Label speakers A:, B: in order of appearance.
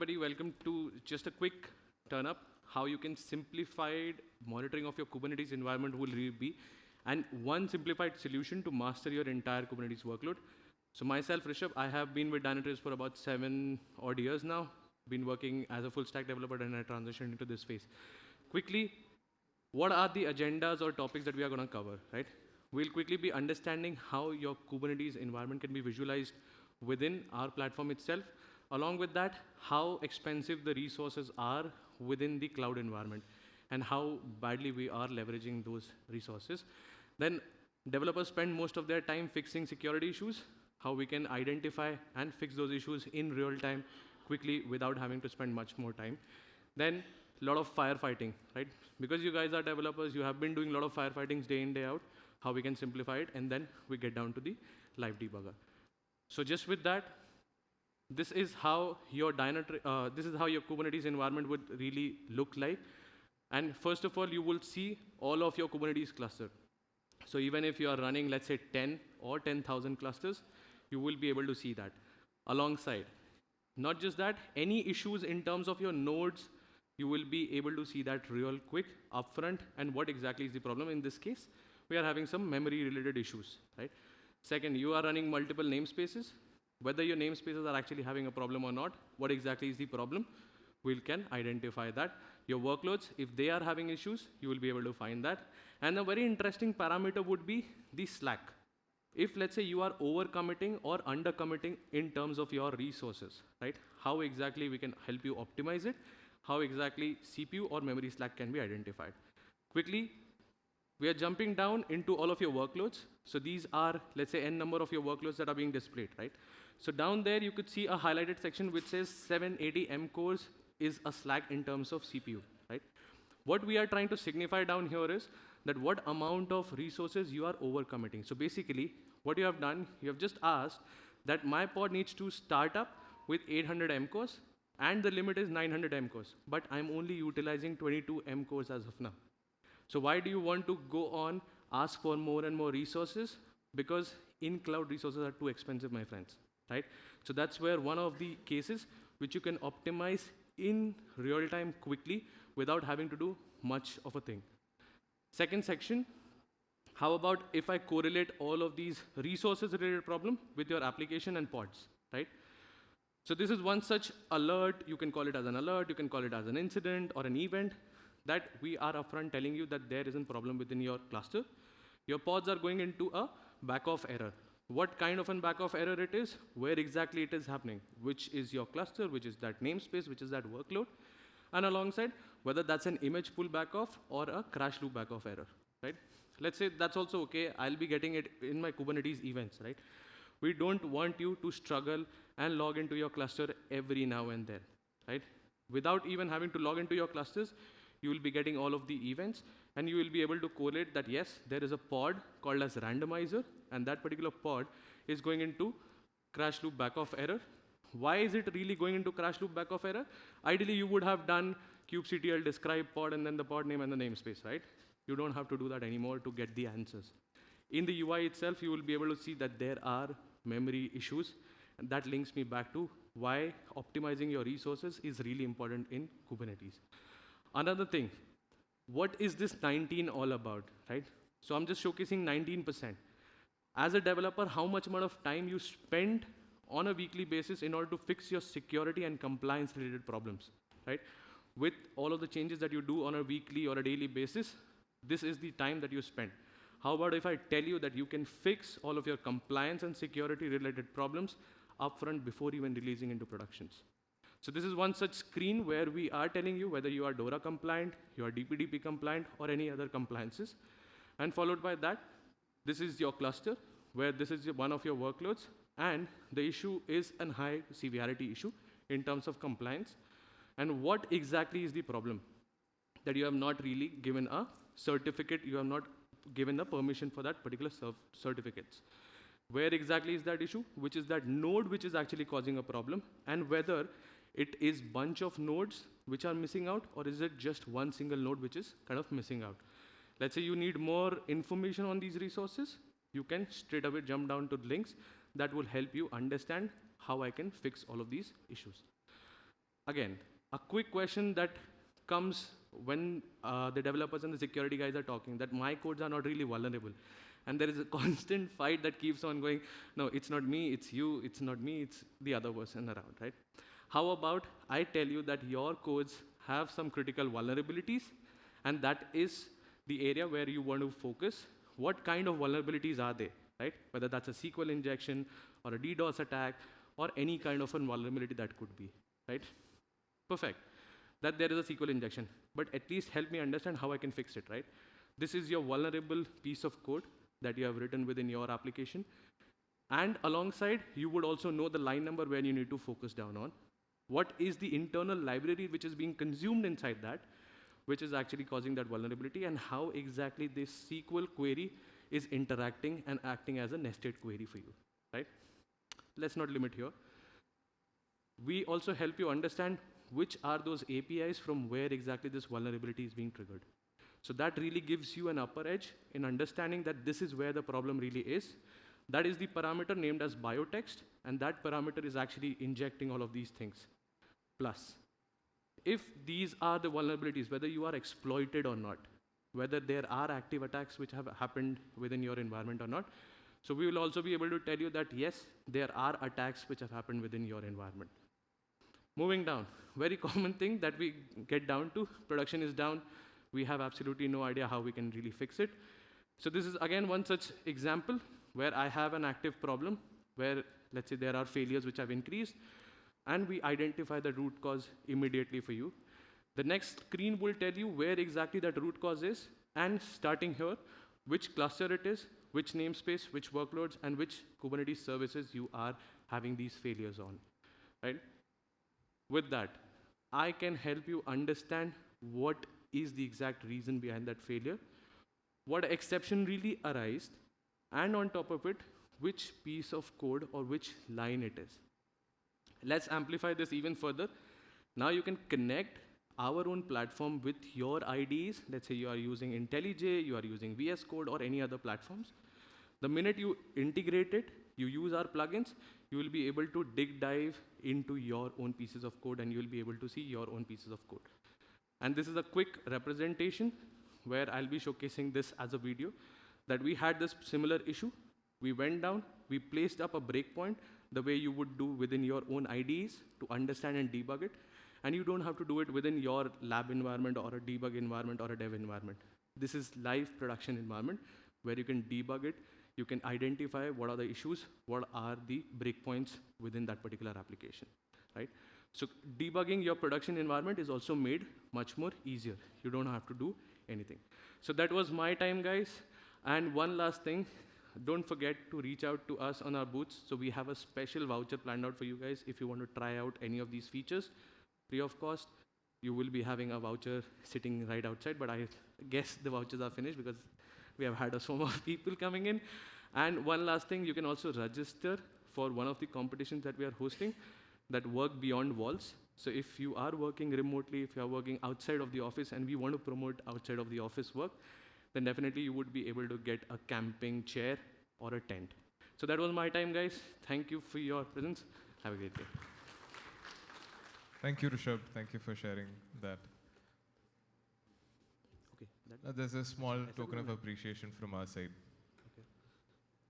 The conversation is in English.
A: everybody. Welcome to just a quick turn up how you can simplified monitoring of your Kubernetes environment will really be, and one simplified solution to master your entire Kubernetes workload. So myself, Rishabh, I have been with Dynatrace for about 7 odd years now. Been working as a full stack developer and I transitioned into this phase. Quickly, what are the agendas or topics that we are going to cover, right? We'll quickly be understanding how your Kubernetes environment can be visualized within our platform itself. Along with that, how expensive the resources are within the cloud environment and how badly we are leveraging those resources. Then developers spend most of their time fixing security issues, how we can identify and fix those issues in real time quickly without having to spend much more time. Then a lot of firefighting, right? Because you guys are developers, you have been doing a lot of firefightings day in, day out, how we can simplify it, and then we get down to the live debugger. So just with that, this is how your Kubernetes environment would really look like. And first of all, you will see all of your Kubernetes cluster. So even if you are running, let's say 10 or 10,000 clusters, you will be able to see that. Alongside, not just that, any issues in terms of your nodes, you will be able to see that real quick upfront and what exactly is the problem. In this case, we are having some memory related issues, right? Second, you are running multiple namespaces. Whether your namespaces are actually having a problem or not, what exactly is the problem, we can identify that. Your workloads, if they are having issues, you will be able to find that. And a very interesting parameter would be the slack. If let's say you are over committing or under committing in terms of your resources, right? How exactly we can help you optimize it, how exactly CPU or memory slack can be identified. Quickly, we are jumping down into all of your workloads. So these are, let's say, n number of your workloads that are being displayed, right? So down there, you could see a highlighted section which says 780 M cores is a slack in terms of CPU, right? What we are trying to signify down here is that what amount of resources you are over-committing. So basically, what you have done, you have just asked that my pod needs to start up with 800 M cores, and the limit is 900 M cores, but I'm only utilizing 22 M cores as of now. So why do you want to go on, ask for more and more resources? Because in-cloud resources are too expensive, my friends, right? So that's where one of the cases which you can optimize in real time quickly without having to do much of a thing. Second section, how about if I correlate all of these resources related problem with your application and pods, right? So this is one such alert. You can call it as an alert, you can call it as an incident or an event that we are upfront telling you that there is a problem within your cluster. Your pods are going into a back-off error. What kind of a back-off error it is, where exactly it is happening, which is your cluster, which is that namespace, which is that workload, and alongside whether that's an image pull back-off or a crash loop back-off error, right? Let's say that's also okay. I'll be getting it in my Kubernetes events, right? We don't want you to struggle and log into your cluster every now and then, right? Without even having to log into your clusters, you will be getting all of the events, and you will be able to correlate that, yes, there is a pod called as randomizer, and that particular pod is going into crash loop back-off error. Why is it really going into crash loop back-off error? Ideally, you would have done kubectl describe pod and then the pod name and the namespace, right? You don't have to do that anymore to get the answers. In the UI itself, you will be able to see that there are memory issues, and that links me back to why optimizing your resources is really important in Kubernetes. Another thing, what is this 19 all about, right? So I'm just showcasing 19%. As a developer, how much amount of time you spend on a weekly basis in order to fix your security and compliance related problems, right? With all of the changes that you do on a weekly or a daily basis, this is the time that you spend. How about if I tell you that you can fix all of your compliance and security related problems upfront before even releasing into productions? So this is one such screen where we are telling you whether you are DORA compliant, you are DPDP compliant, or any other compliances. And followed by that, this is your cluster, where this is one of your workloads, and the issue is a high severity issue in terms of compliance. And what exactly is the problem? That you have not really given a certificate, you have not given the permission for that particular certificates. Where exactly is that issue? Which is that node which is actually causing a problem, and whether it is bunch of nodes which are missing out, or is it just one single node which is kind of missing out? Let's say you need more information on these resources, you can straight away jump down to links that will help you understand how I can fix all of these issues. Again, a quick question that comes when the developers and the security guys are talking, that my codes are not really vulnerable. And there is a constant fight that keeps on going, no, it's not me, it's you, it's not me, it's the other person around, right? How about I tell you that your codes have some critical vulnerabilities, and that is the area where you want to focus. What kind of vulnerabilities are they, right? Whether that's a SQL injection or a DDoS attack or any kind of a vulnerability that could be, right? Perfect. That there is a SQL injection, but at least help me understand how I can fix it, right? This is your vulnerable piece of code that you have written within your application. And alongside, you would also know the line number where you need to focus down on. What is the internal library which is being consumed inside that, which is actually causing that vulnerability, and how exactly this SQL query is interacting and acting as a nested query for you, right? Let's not limit here. We also help you understand which are those APIs from where exactly this vulnerability is being triggered. So that really gives you an upper edge in understanding that this is where the problem really is. That is the parameter named as biotext, and that parameter is actually injecting all of these things. Plus, if these are the vulnerabilities, whether you are exploited or not, whether there are active attacks which have happened within your environment or not, so we will also be able to tell you that yes, there are attacks which have happened within your environment. Moving down, very common thing that we get down to, production is down, we have absolutely no idea how we can really fix it. So this is again one such example where I have an active problem where, let's say, there are failures which have increased, and we identify the root cause immediately for you. The next screen will tell you where exactly that root cause is, and starting here, which cluster it is, which namespace, which workloads, and which Kubernetes services you are having these failures on, right? With that, I can help you understand what is the exact reason behind that failure, what exception really arised, and on top of it, which piece of code or which line it is. Let's amplify this even further. Now you can connect our own platform with your IDEs. Let's say you are using IntelliJ, you are using VS Code or any other platforms. The minute you integrate it, you use our plugins, you will be able to dive into your own pieces of code, and you will be able to see your own pieces of code. And this is a quick representation where I'll be showcasing this as a video, that we had this similar issue. We went down, we placed up a breakpoint the way you would do within your own IDEs to understand and debug it. And you don't have to do it within your lab environment or a debug environment or a dev environment. This is live production environment where you can debug it, you can identify what are the issues, what are the breakpoints within that particular application, right? So debugging your production environment is also made much more easier. You don't have to do anything. So that was my time, guys. And one last thing, don't forget to reach out to us on our booths. So we have a special voucher planned out for you guys if you want to try out any of these features, free of cost. You will be having a voucher sitting right outside, but I guess the vouchers are finished because we have had a swarm of people coming in. And one last thing, you can also register for one of the competitions that we are hosting that work beyond walls. So if you are working remotely, if you are working outside of the office, and we want to promote outside of the office work, then definitely you would be able to get a camping chair or a tent. So that was my time, guys. Thank you for your presence. Have a great day.
B: Thank you, Rishabh. Thank you for sharing that.
A: Okay.
B: There's a small token of appreciation from our side.